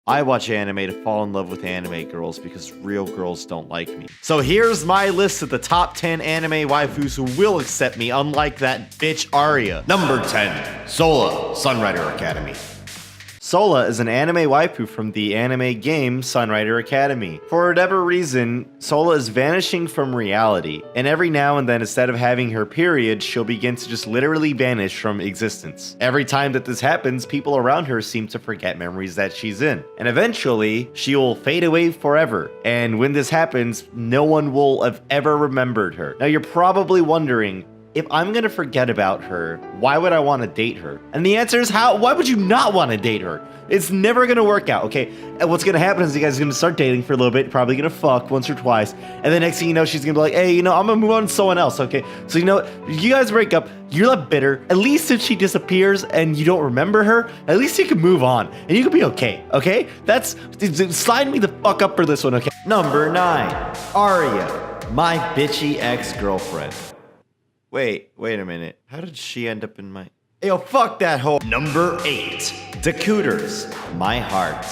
I watch anime to fall in love with anime girls because real girls don't like me. So here's my list of the top 10 anime waifus who will accept me, unlike that bitch ARIA. Number 10, SOLA, SUNRIDER Academy. SOLA is an anime waifu from the anime game SUNRIDER Academy. For whatever reason, SOLA is vanishing from reality, and every now and then, instead of having her period, she'll begin to just literally vanish from existence. Every time that this happens, people around her seem to forget memories that she's in, and eventually, she'll fade away forever. And when this happens, no one will have ever remembered her. Now you're probably wondering, if I'm gonna forget about her, why would I want to date her? And the answer is why would you not want to date her? It's never gonna work out, okay? And what's gonna happen is you guys are gonna start dating for a little bit, probably gonna fuck once or twice, and the next thing you know, she's gonna be like, hey, you know, I'm gonna move on to someone else, okay? So you know, you guys break up, you're not bitter. At least if she disappears and you don't remember her, at least you can move on, and you can be okay, okay? Slide me the fuck up for this one, okay? Number 9, Aria, my bitchy ex-girlfriend. Wait a minute. How did she end up in my... Yo, fuck that hoe. Number 8, Decooters, my heart.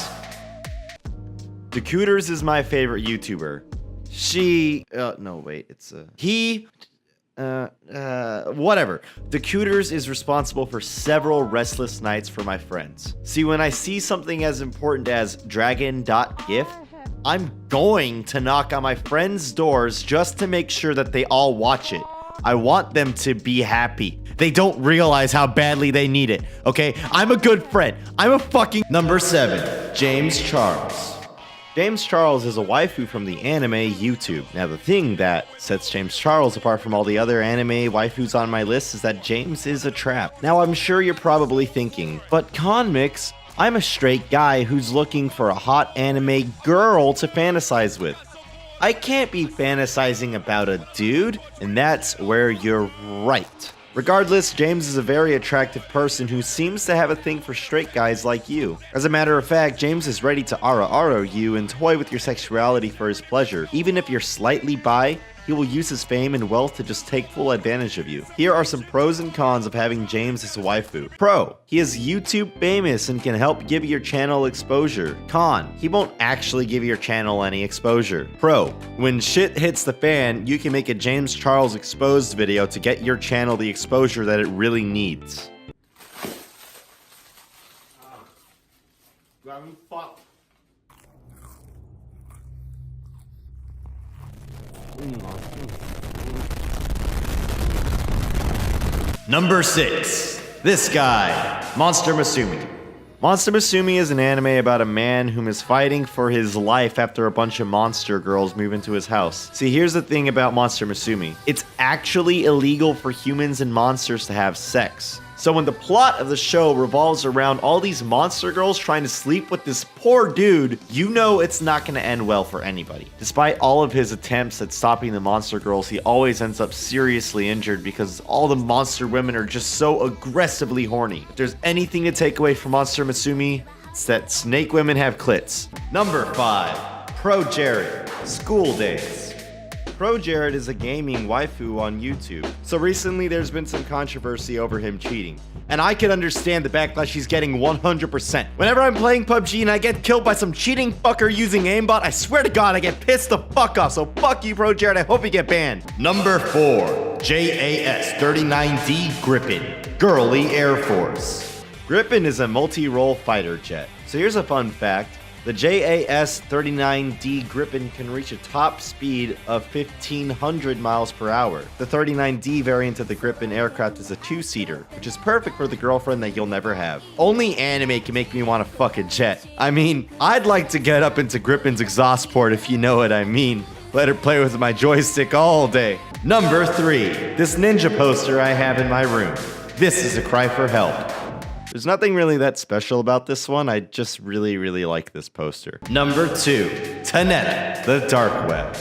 Decooters is my favorite YouTuber. Whatever. Decooters is responsible for several restless nights for my friends. See, when I see something as important as dragon.gif, I'm going to knock on my friends' doors just to make sure that they all watch it. I want them to be happy. They don't realize how badly they need it, okay? I'm a good friend. I'm a fucking... Number 7, James Charles. James Charles is a waifu from the anime YouTube. Now, the thing that sets James Charles apart from all the other anime waifus on my list is that James is a trap. Now, I'm sure you're probably thinking, but Konmicks, I'm a straight guy who's looking for a hot anime girl to fantasize with. I can't be fantasizing about a dude, and that's where you're right. Regardless, James is a very attractive person who seems to have a thing for straight guys like you. As a matter of fact, James is ready to ara you and toy with your sexuality for his pleasure. Even if you're slightly bi, he will use his fame and wealth to just take full advantage of you. Here are some pros and cons of having James as a waifu. Pro, he is YouTube famous and can help give your channel exposure. Con, he won't actually give your channel any exposure. Pro, when shit hits the fan, you can make a James Charles exposed video to get your channel the exposure that it really needs. Number 6, This guy, Monster MASUME. Monster MASUME is an anime about a man whom is fighting for his life after a bunch of monster girls move into his house. See, here's the thing about Monster MASUME. It's actually illegal for humans and monsters to have sex. So when the plot of the show revolves around all these monster girls trying to sleep with this poor dude, you know it's not going to end well for anybody. Despite all of his attempts at stopping the monster girls, he always ends up seriously injured because all the monster women are just so aggressively horny. If there's anything to take away from Monster MASUME, it's that snake women have clits. Number 5, Pro Jared, School Days. Pro Jared is a gaming waifu on YouTube. So recently there's been some controversy over him cheating. And I can understand the backlash he's getting 100%. Whenever I'm playing PUBG and I get killed by some cheating fucker using aimbot, I swear to God I get pissed the fuck off. So fuck you, Pro Jared, I hope you get banned. Number 4, JAS-39D Griffin, Girly Air Force. Griffin is a multi-role fighter jet. So here's a fun fact. The JAS-39D Griffin can reach a top speed of 1,500 miles per hour. The 39D variant of the Griffin aircraft is a 2-seater, which is perfect for the girlfriend that you'll never have. Only anime can make me want to fuck a jet. I mean, I'd like to get up into Griffin's exhaust port if you know what I mean. Let her play with my joystick all day. Number 3, this ninja poster I have in my room. This is a cry for help. There's nothing really that special about this one. I just really like this poster. Number 2, TONETTA, The Dark Web.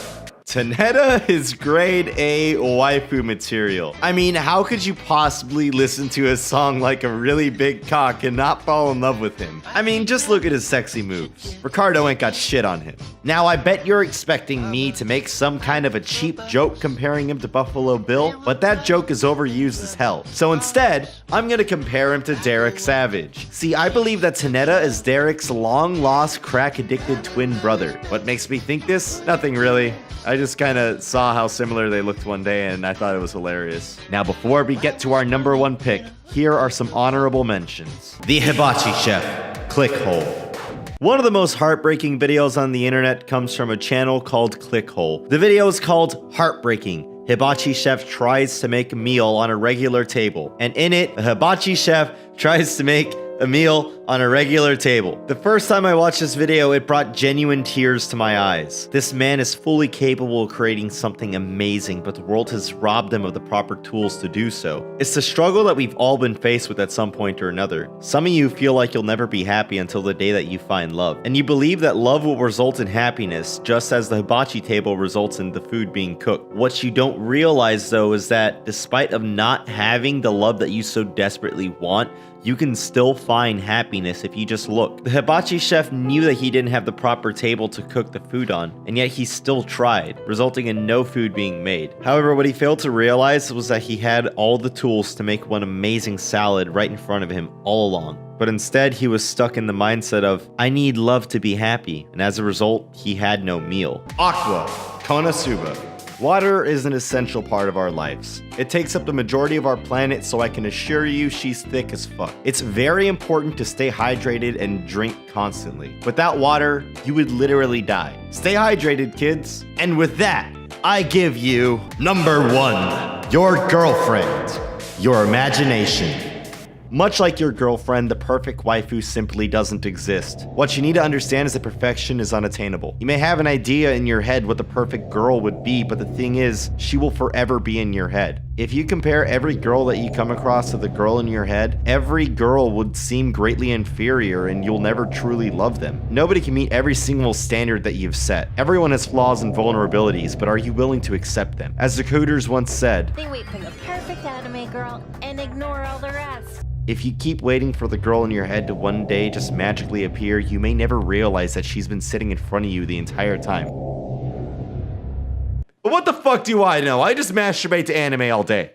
TONETTA is grade A waifu material. I mean, how could you possibly listen to a song like A Really Big Cock and not fall in love with him? I mean, just look at his sexy moves. Ricardo ain't got shit on him. Now, I bet you're expecting me to make some kind of a cheap joke comparing him to Buffalo Bill, but that joke is overused as hell. So instead, I'm gonna compare him to Derek Savage. See, I believe that TONETTA is Derek's long-lost crack-addicted twin brother. What makes me think this? Nothing really. I just kinda saw how similar they looked one day and I thought it was hilarious. Now, before we get to our number one pick, here are some honorable mentions. The Hibachi Chef, Clickhole. One of the most heartbreaking videos on the internet comes from a channel called Clickhole. The video is called Heartbreaking. Hibachi Chef tries to make a meal on a regular table. And in it, a hibachi chef tries to make a meal on a regular table. The first time I watched this video, it brought genuine tears to my eyes. This man is fully capable of creating something amazing, but the world has robbed him of the proper tools to do so. It's the struggle that we've all been faced with at some point or another. Some of you feel like you'll never be happy until the day that you find love. And you believe that love will result in happiness, just as the hibachi table results in the food being cooked. What you don't realize though is that despite of not having the love that you so desperately want, you can still find happiness if you just look. The hibachi chef knew that he didn't have the proper table to cook the food on, and yet he still tried, resulting in no food being made. However, what he failed to realize was that he had all the tools to make one amazing salad right in front of him all along. But instead, he was stuck in the mindset of, I need love to be happy, and as a result, he had no meal. Aqua, Konosuba. Water is an essential part of our lives. It takes up the majority of our planet, so I can assure you she's thick as fuck. It's very important to stay hydrated and drink constantly. Without water, you would literally die. Stay hydrated, kids. And with that, I give you number one, your girlfriend, your imagination. Much like your girlfriend, the perfect waifu simply doesn't exist. What you need to understand is that perfection is unattainable. You may have an idea in your head what the perfect girl would be, but the thing is, she will forever be in your head. If you compare every girl that you come across to the girl in your head, every girl would seem greatly inferior and you'll never truly love them. Nobody can meet every single standard that you've set. Everyone has flaws and vulnerabilities, but are you willing to accept them? As the coders once said, they wait for the perfect anime girl and ignore all the rest. If you keep waiting for the girl in your head to one day just magically appear, you may never realize that she's been sitting in front of you the entire time. But what the fuck do I know? I just masturbate to anime all day.